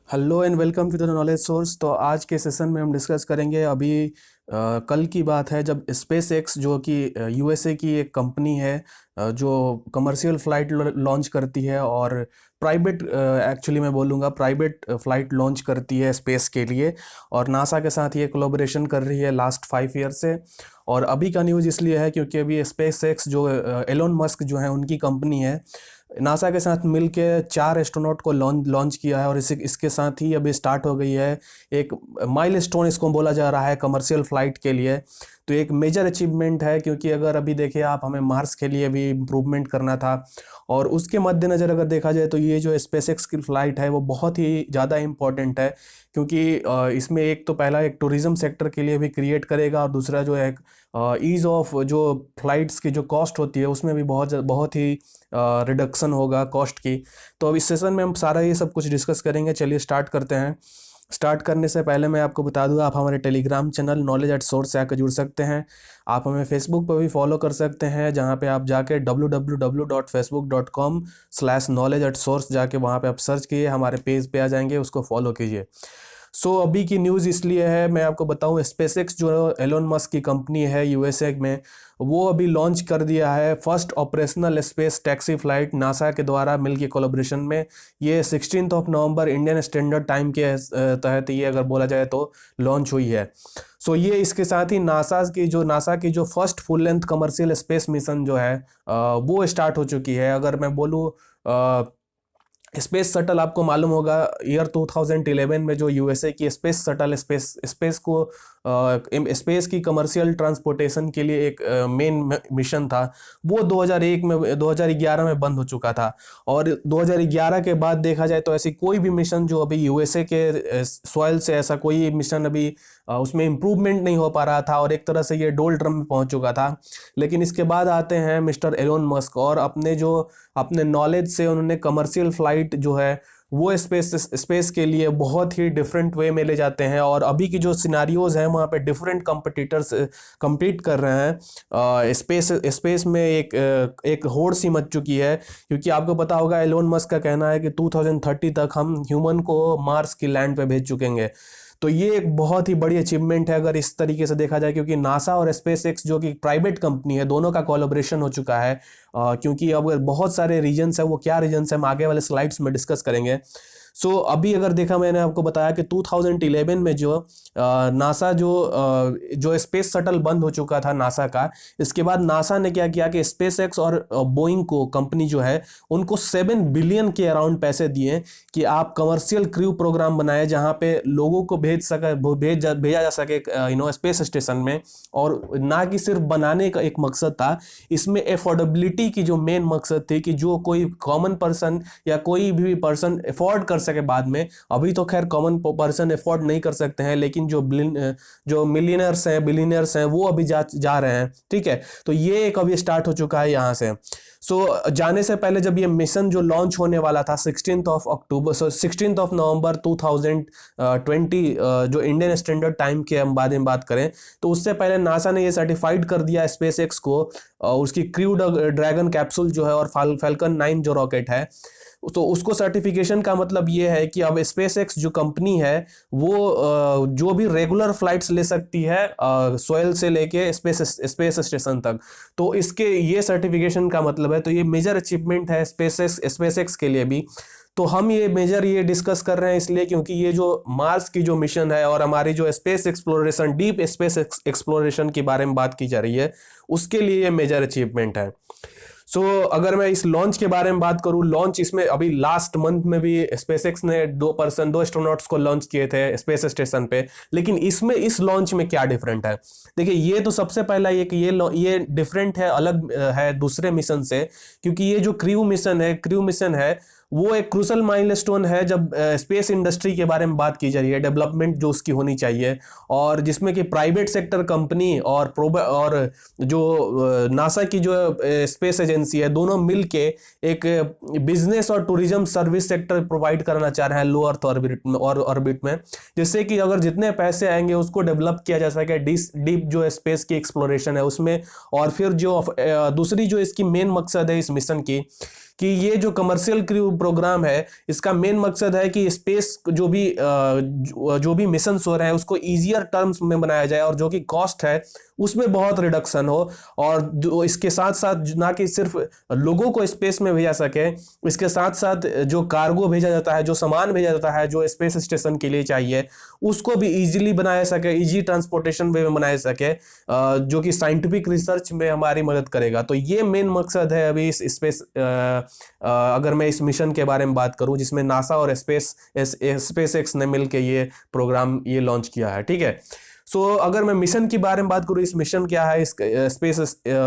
Hello and welcome to the knowledge source. तो आज के सेशन में हम डिस्कस करेंगे कल की बात है जब स्पेस एक्स जो कि यूएसए की एक कंपनी है, जो कमर्शियल फ़्लाइट लॉन्च करती है और प्राइवेट, एक्चुअली मैं बोलूँगा प्राइवेट फ़्लाइट लॉन्च करती है स्पेस के लिए। और नासा के साथ ये कोलैबोरेशन कर रही है लास्ट 5 ईयर से। और अभी का न्यूज़ इसलिए है क्योंकि अभी स्पेस एक्स जो एलोन मस्क जो है उनकी कंपनी है, नासा के साथ मिलके 4 एस्ट्रोनॉट को लॉन्च किया है। और इसके साथ ही अभी स्टार्ट हो गई है एक माइलस्टोन, इसको बोला जा रहा है कमर्शियल फ़्लाइट के लिए। तो एक मेजर अचीवमेंट है क्योंकि अगर अभी देखिए आप, हमें मार्स के लिए भी इम्प्रूवमेंट करना था। और उसके मद्देनज़र अगर देखा जाए तो ये जो स्पेस एक्स की फ़्लाइट है वो बहुत ही ज़्यादा इम्पॉर्टेंट है, क्योंकि इसमें एक तो पहला एक टूरिज़्म सेक्टर के लिए भी क्रिएट करेगा, और दूसरा जो है ईज़ ऑफ जो फ्लाइट्स की जो कॉस्ट होती है उसमें भी बहुत ही रिडक्शन होगा कॉस्ट की। तो अब इस सेशन में हम सारा ये सब कुछ डिस्कस करेंगे। चलिए स्टार्ट करते हैं। स्टार्ट करने से पहले मैं आपको बता दूं, आप हमारे Telegram channel knowledge at source से आकर जुड़ सकते हैं। आप हमें फेसबुक पर भी फॉलो कर सकते हैं, जहां पे आप जाके www.facebook.com/knowledge@source जाके वहां पे आप सर्च कीजिए, हमारे पेज पे आ जाएंगे, उसको फॉलो कीजिए। अभी की न्यूज़ इसलिए है, मैं आपको बताऊं, स्पेसएक्स जो एलोन मस्क की कंपनी है यूएसए में, वो अभी लॉन्च कर दिया है first operational space taxi flight NASA के द्वारा मिलकर कोलैबोरेशन में। ये 16 नवंबर इंडियन स्टैंडर्ड टाइम के तहत ये अगर बोला जाए तो लॉन्च हुई है। ये इसके साथ ही नासा की जो first full length commercial space mission जो है वो स्टार्ट हो चुकी है। अगर मैं बोलूँ, स्पेस शटल आपको मालूम होगा, ईयर 2011 में जो यूएसए की स्पेस शटल स्पेस की कमर्शियल ट्रांसपोर्टेशन के लिए एक मेन मिशन था, वो 2011 में बंद हो चुका था। और 2011 के बाद देखा जाए तो ऐसी कोई भी मिशन जो अभी यूएसए के सॉइल से, ऐसा कोई मिशन अभी उसमें इम्प्रूवमेंट नहीं हो पा रहा था, और एक तरह से ये डोल ड्रम में पहुंच चुका था। लेकिन इसके बाद आते हैं मिस्टर एलोन मस्क, और अपने नॉलेज से उन्होंने कमर्शियल फ्लाइट जो है वो स्पेस के लिए बहुत ही डिफरेंट वे में ले जाते हैं। और अभी की जो सिनारियोज हैं वहाँ पे डिफरेंट कंपटीटर्स compete कर रहे हैं। स्पेस में एक होड़ सी मच चुकी है, क्योंकि आपको पता होगा एलोन मस्क का कहना है कि 2030 तक हम ह्यूमन को मार्स की लैंड पे भेज चुकेंगे। तो ये एक बहुत ही बड़ी अचीवमेंट है अगर इस तरीके से देखा जाए, क्योंकि नासा और स्पेस एक्स जो कि प्राइवेट कंपनी है, दोनों का कोलैबोरेशन हो चुका है। क्योंकि अब बहुत सारे रीजन्स है, वो क्या रीजन्स है हम आगे वाले स्लाइड्स में डिस्कस करेंगे। अभी अगर देखा, मैंने आपको बताया कि 2011 में जो नासा जो स्पेस शटल बंद हो चुका था नासा का, इसके बाद नासा ने क्या किया कि स्पेस एक्स और बोइंग को, कंपनी जो है, उनको 7 बिलियन के अराउंड पैसे दिए कि आप कमर्शियल क्रू प्रोग्राम बनाए जहां पे लोगों को भेजा जा सके स्पेस स्टेशन में। और ना कि सिर्फ बनाने का एक मकसद था, इसमें एफोर्डेबिलिटी की जो मेन मकसद थी कि जो कोई कॉमन पर्सन या कोई भी पर्सन अफोर्ड कर सके बाद में। अभी तो खैर कॉमन पर्सन अफोर्ड नहीं कर सकते हैं, लेकिन जो मिलियनर्स हैं, बिलियनर्स हैं, वो अभी जा रहे हैं। ठीक है, तो ये एक अभी स्टार्ट हो चुका है यहाँ से। जाने से पहले जब ये मिशन जो लॉन्च होने वाला था 16 नवंबर 2020, जो इंडियन स्टैंडर्ड टाइम के हम बाद में बात करें, तो उससे पहले नासा ने ये सर्टिफाइड कर दिया स्पेस एक्स को, उसकी क्रू ड्रैगन कैप्सूल जो है और फाल्कन 9 जो रॉकेट है, तो उसको सर्टिफिकेशन का मतलब ये है कि अब स्पेस एक्स जो कंपनी है वो जो भी रेगुलर फ्लाइट्स ले सकती है सोयल से लेके स्पेस स्टेशन तक। तो इसके ये सर्टिफिकेशन का मतलब है, तो ये मेजर अचीवमेंट है स्पेस एक्स के लिए भी। तो हम ये डिस्कस कर रहे हैं इसलिए क्योंकि ये जो मार्स की जो मिशन है और हमारी जो space exploration, deep space exploration के बारे में बात की जा रही है, उसके लिए ये मेजर अचीवमेंट है। अगर मैं इस लॉन्च के बारे में बात करूं, लॉन्च इसमें अभी लास्ट मंथ में भी स्पेसएक्स ने दो एस्ट्रोनॉट्स को लॉन्च किए थे स्पेस स्टेशन पे। लेकिन इसमें इस लॉन्च में क्या डिफरेंट है, देखिए, ये तो सबसे पहला ये डिफरेंट है, अलग है दूसरे मिशन से, क्योंकि ये जो क्रू मिशन है वो एक क्रूशल माइलस्टोन है जब स्पेस इंडस्ट्री के बारे में बात की जा रही है, डेवलपमेंट जो उसकी होनी चाहिए, और जिसमें कि प्राइवेट सेक्टर कंपनी और जो नासा की जो स्पेस एजेंसी है, दोनों मिलके एक बिजनेस और टूरिज्म सर्विस सेक्टर प्रोवाइड करना चाह रहे हैं लो अर्थ ऑर्बिट में, जिससे कि अगर जितने पैसे आएंगे उसको डेवलप किया जा सके डीप जो स्पेस की एक्सप्लोरेशन है उसमें। और फिर जो दूसरी जो इसकी मेन मकसद है इस मिशन की, कि ये जो कमर्शियल क्रू प्रोग्राम है इसका मेन मकसद है कि स्पेस जो भी मिशन हो रहे हैं उसको इजियर टर्म्स में बनाया जाए, और जो कि कॉस्ट है उसमें बहुत रिडक्शन हो, और इसके साथ साथ ना कि सिर्फ लोगों को स्पेस में भेजा सके, इसके साथ साथ जो कार्गो भेजा जाता है, जो सामान भेजा जाता है जो स्पेस स्टेशन के लिए चाहिए, उसको भी इजीली बनाया सके, इजी ट्रांसपोर्टेशन वे में बनाया सके, जो कि साइंटिफिक रिसर्च में हमारी मदद करेगा। तो ये मेन मकसद है अभी इस स्पेस, अगर मैं इस मिशन के बारे में बात करूं जिसमें नासा और स्पेस एक्स ने मिलकर ये प्रोग्राम ये लॉन्च किया है, ठीक है। सो अगर मैं मिशन के बारे में बात करूँ, इस मिशन क्या है, इस स्पेस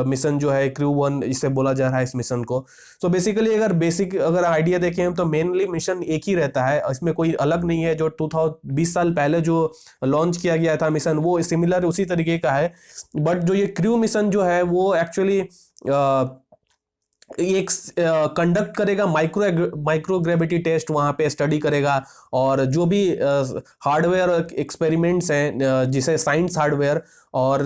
मिशन जो है क्रू 1 इसे बोला जा रहा है इस मिशन को। सो बेसिकली अगर आइडिया देखें तो मेनली मिशन एक ही रहता है, इसमें कोई अलग नहीं है। जो 2020 साल पहले जो लॉन्च किया गया था मिशन वो सिमिलर उसी तरीके का है, बट जो ये क्रू मिशन जो है वो एक्चुअली एक कंडक्ट करेगा माइक्रो ग्रेविटी टेस्ट, वहां पे स्टडी करेगा, और जो भी हार्डवेयर एक्सपेरिमेंट्स हैं जिसे साइंस हार्डवेयर, और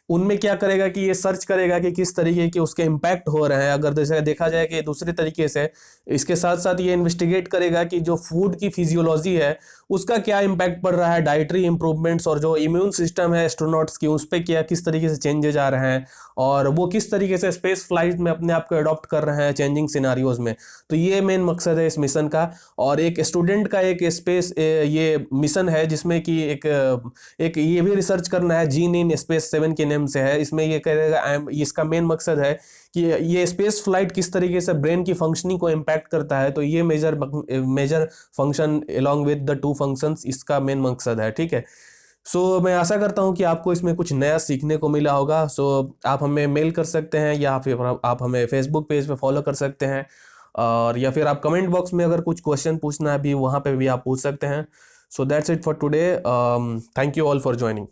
उनमें क्या करेगा कि ये सर्च करेगा कि किस तरीके के उसके इम्पैक्ट हो रहे हैं। अगर जैसे देखा जाए कि दूसरे तरीके से इसके साथ साथ ये इन्वेस्टिगेट करेगा कि जो फूड की फिजियोलॉजी है उसका क्या इम्पैक्ट पड़ रहा है, डाइटरी इंप्रूवमेंट्स, और जो इम्यून सिस्टम है एस्ट्रोनॉट्स की उस पर क्या किस तरीके से चेंजेज आ रहे हैं, और वो किस तरीके से स्पेस फ्लाइट में अपने आप को अडॉप्ट कर रहे हैं चेंजिंग सिनारियोज में। तो ये मेन मकसद है इस मिशन का। और एक स्टूडेंट का एक स्पेस ये मिशन है जिसमें कि एक ये भी रिसर्च करना है, जीन इन स्पेस 7 के नेम से है। इसमें ये करेगा, इसका मेन मकसद है कि ये स्पेस फ्लाइट किस तरीके से ब्रेन की फंक्शनिंग को इम्पैक्ट करता है। तो ये major function along with the 2 functions इसका मेन मकसद है, ठीक है। सो मैं आशा करता हूं कि आपको इसमें कुछ नया सीखने को मिला होगा। सो आप हमें मेल कर सकते हैं, या फिर आप हमें फेसबुक पेज पे फॉलो कर सकते हैं, और या फिर आप कमेंट बॉक्स में अगर कुछ क्वेश्चन पूछना है भी वहाँ पे भी आप पूछ सकते हैं। So that's it for today. Thank you all for joining.